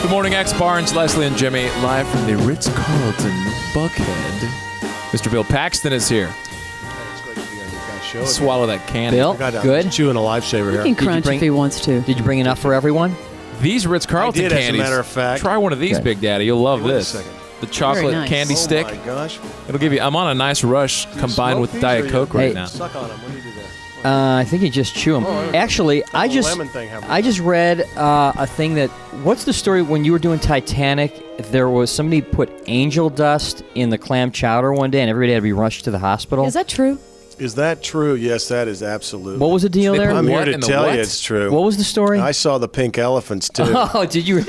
Good morning, X Barnes, Leslie, and Jimmy, live from the Ritz-Carlton Buckhead. Mr. Bill Paxton is here. It's great to be on your guys' show. Swallow that candy. Bill, good. Chewing a lifesaver here. He can crunch if he wants to. Did you bring enough for everyone? These Ritz-Carlton I did, candies. as a matter of fact. Try one of these, Okay. Big Daddy. You'll love Hey, wait a this. second. The chocolate Very nice. candy stick. Oh my gosh. It'll give you. I'm on a nice rush combined with Diet Coke right Hey. now. Suck on them. What do you do there? I think you just chew them. Oh, Actually, I the just lemon thing happened. I just read a thing that. What's the story when you were doing Titanic? There was somebody put angel dust in the clam chowder one day, and everybody had to be rushed to the hospital. Is that true? Is that true? Yes, that is absolutely. What was the deal They there? put I'm here What to in the tell what? you it's true. What was the story? I saw the pink elephants too. Oh, did you?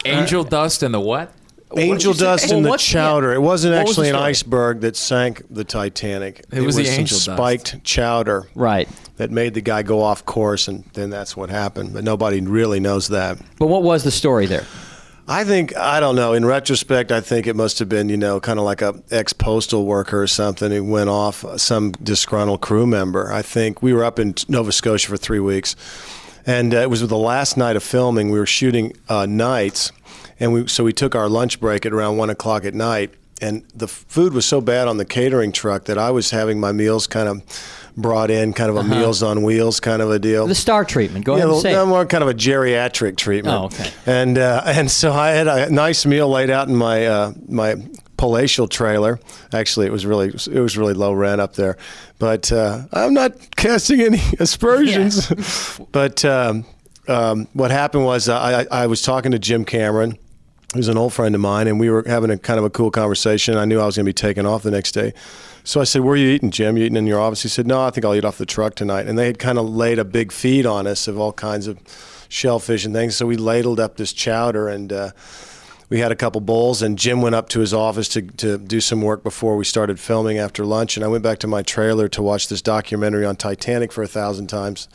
Angel dust and the what? Angel dust in Well, the what's- chowder. It wasn't What was the actually an story? iceberg that sank the Titanic. It was the some angel dust. spiked chowder Right. that made the guy go off course, and then that's what happened. But nobody really knows that. But what was the story there? I don't know. In retrospect, I think it must have been, kind of like a ex-postal worker or something who went off, some disgruntled crew member. I think we were up in Nova Scotia for 3 weeks, and it was the last night of filming. We were shooting nights, and we took our lunch break at around 1 o'clock at night, and the food was so bad on the catering truck that I was having my meals kind of brought in, kind of a Meals on Wheels kind of a deal. The star treatment. Go ahead Yeah, and say. more kind of a geriatric treatment. Oh, okay. And so I had a nice meal laid out in my my palatial trailer. Actually, it was really low rent up there, but I'm not casting any aspersions. But what happened was I was talking to Jim Cameron, who's an old friend of mine, and we were having a kind of a cool conversation. I knew I was going to be taking off the next day. So I said, "Where are you eating, Jim? You eating in your office?" He said, "No, I think I'll eat off the truck tonight." And they had kind of laid a big feed on us of all kinds of shellfish and things. So we ladled up this chowder, and we had a couple bowls. And Jim went up to his office to do some work before we started filming after lunch. And I went back to my trailer to watch this documentary on Titanic for 1,000 times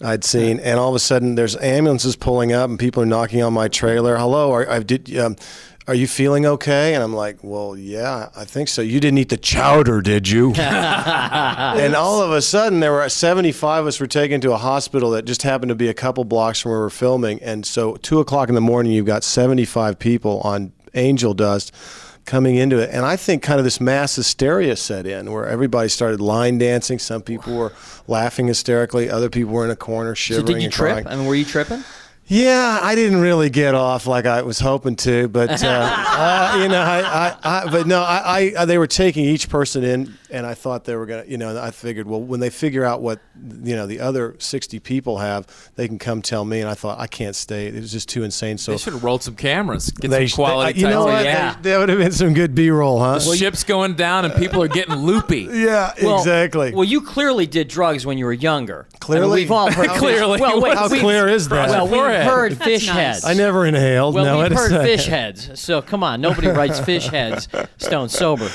I'd seen. And all of a sudden, there's ambulances pulling up, and people are knocking on my trailer. "Hello, are you feeling okay?" And I'm like, "Well, yeah, I think so. You didn't eat the chowder, did you?" And all of a sudden, there were 75 of us were taken to a hospital that just happened to be a couple blocks from where we're filming. And so 2 o'clock in the morning, you've got 75 people on angel dust coming into it. And I think kind of this mass hysteria set in where everybody started line dancing. Some people were laughing hysterically. Other people were in a corner shivering So did you and trip? crying. I mean, were you tripping? Yeah, I didn't really get off like I was hoping to, but they were taking each person in, and I thought they were gonna, I figured, well, when they figure out what, the other 60 people have, they can come tell me. And I thought, I can't stay. It was just too insane. So They should have rolled some cameras. Get some quality you know what? Yeah. That would have been some good B-roll, huh? The ship's going down and people are getting loopy. Yeah, exactly. Well, you clearly did drugs when you were younger. Clearly? I mean, we've all heard. Clearly. Well, wait, How clear is that? Well, we've Forehead. heard That's fish nice. heads. I never inhaled. Well, no, we've wait a heard second. fish heads. So come on, nobody writes fish heads stone sober.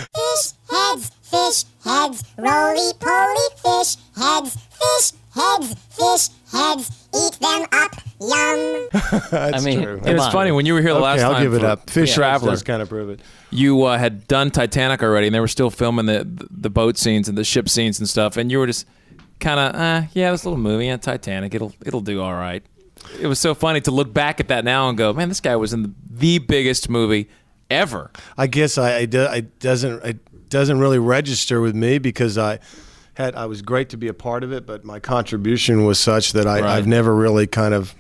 Fish heads, roly-poly fish heads, eat them up, yum. That's I mean, true. And it's funny, when you were here the last time I'll give it for up. Fish Traveler, does kind of prove it. you had done Titanic already, and they were still filming the boat scenes and the ship scenes and stuff, and you were just kind of, yeah, this little movie, Titanic, it'll do all right. It was so funny to look back at that now and go, man, this guy was in the biggest movie ever. I guess it doesn't really register with me because I was great to be a part of it, but my contribution was such that I've never really kind of,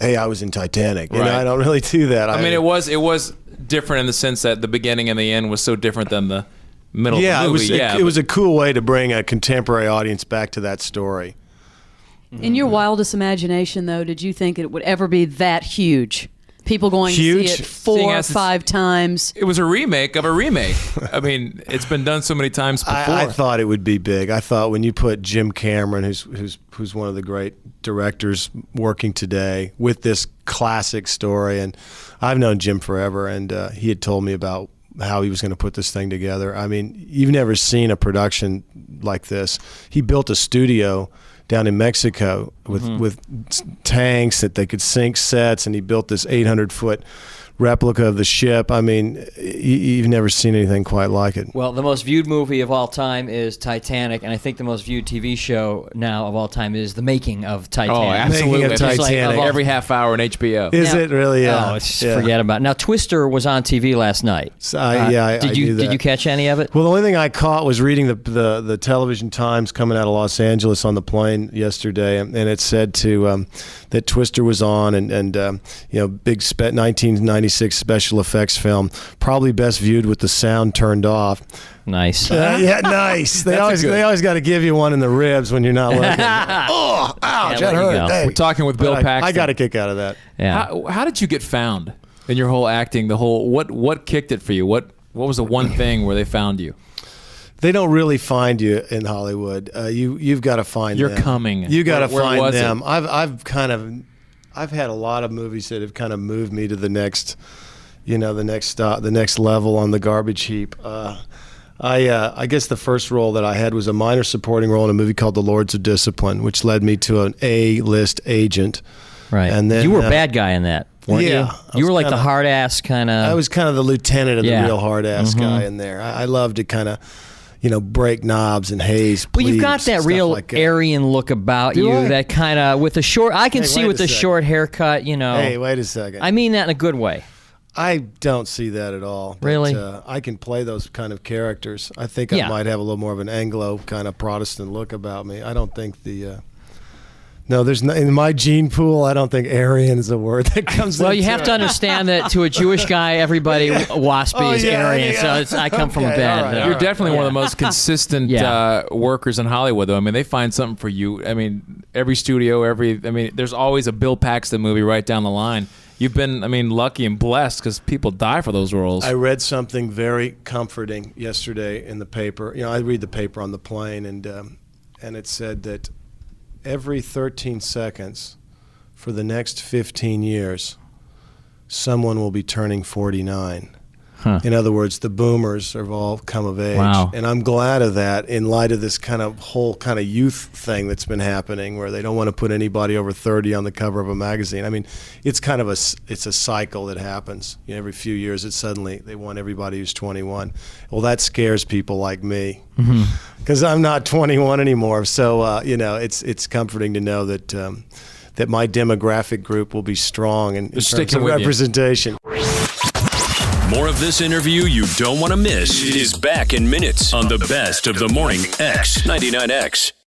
hey, I was in Titanic. Right. I don't really do that. I mean, it was different in the sense that the beginning and the end was so different than the middle of the movie. It was a cool way to bring a contemporary audience back to that story. In your wildest imagination, though, did you think it would ever be that huge? People going Huge? to see it 4 Seeing or as it's- 5 times. It was a remake of a remake. I mean, it's been done so many times before. I thought it would be big. I thought when you put Jim Cameron, who's one of the great directors working today, with this classic story, and I've known Jim forever, and he had told me about how he was going to put this thing together. I mean, you've never seen a production like this. He built a studio down in Mexico with tanks that they could sink sets, and he built this 800-foot replica of the ship. I mean, you've never seen anything quite like it. Well, the most viewed movie of all time is Titanic, and I think the most viewed TV show now of all time is The Making of Titanic. Oh, absolutely. Making of It's like Titanic. of all- Every half hour on HBO. Is it really? Yeah. Oh, forget about it. Now, Twister was on TV last night. So, I Did you knew that. Did you catch any of it? Well, the only thing I caught was reading the television Times coming out of Los Angeles on the plane yesterday, and it said that Twister was on, and big 1996 special effects film, probably best viewed with the sound turned off. Nice. Yeah, nice. They always got to give you one in the ribs when you're not looking. Oh, ouch, Yeah, that there you hurt. go. Hey. We're talking with Bill But Paxton. I got a kick out of that. Yeah. How did you get found in your whole acting? The whole what kicked it for you? What was the one thing where they found you? They don't really find you in Hollywood. You've got to find You're them. coming. You got to Where find was it? them. I've had a lot of movies that have kind of moved me to the next level on the garbage heap. I guess the first role that I had was a minor supporting role in a movie called The Lords of Discipline, which led me to an A-list agent. Right. And then you were a bad guy in that, weren't yeah, you? I You was were like the kinda- hard ass kind of. I was kind of the lieutenant of the Yeah. real hard-ass guy in there. I loved to kind of, break knobs and haze. Well, you've got plebes, that stuff real like that. Aryan look about Do you. I? That kind of with the short. I can Hey, see wait with a the second. short haircut. Hey, wait a second. I mean that in a good way. I don't see that at all. But, Really? I can play those kind of characters. I think Yeah. I might have a little more of an Anglo kind of Protestant look about me. I don't think no, there's no, in my gene pool, I don't think Aryan is a word that comes Well, you into have it. to understand that to a Jewish guy, everybody waspy Oh, is yeah, Aryan. yeah. So I come from a Okay, bad. all right, You're definitely one of the most consistent Yeah. workers in Hollywood, though. I mean, they find something for you. I mean, every studio, there's always a Bill Paxton movie right down the line. You've been, lucky and blessed because people die for those roles. I read something very comforting yesterday in the paper. I read the paper on the plane, and it said that every 13 seconds for the next 15 years, someone will be turning 49. Huh. In other words, the boomers have all come of age. Wow. And I'm glad of that in light of this whole kind of youth thing that's been happening where they don't want to put anybody over 30 on the cover of a magazine. I mean, it's kind of it's a cycle that happens. Every few years they want everybody who's 21. Well, that scares people like me because I'm not 21 anymore. So, it's comforting to know that that my demographic group will be strong in terms sticking of with you. representation. More of this interview you don't want to miss is back in minutes on the best of the morning X 99X.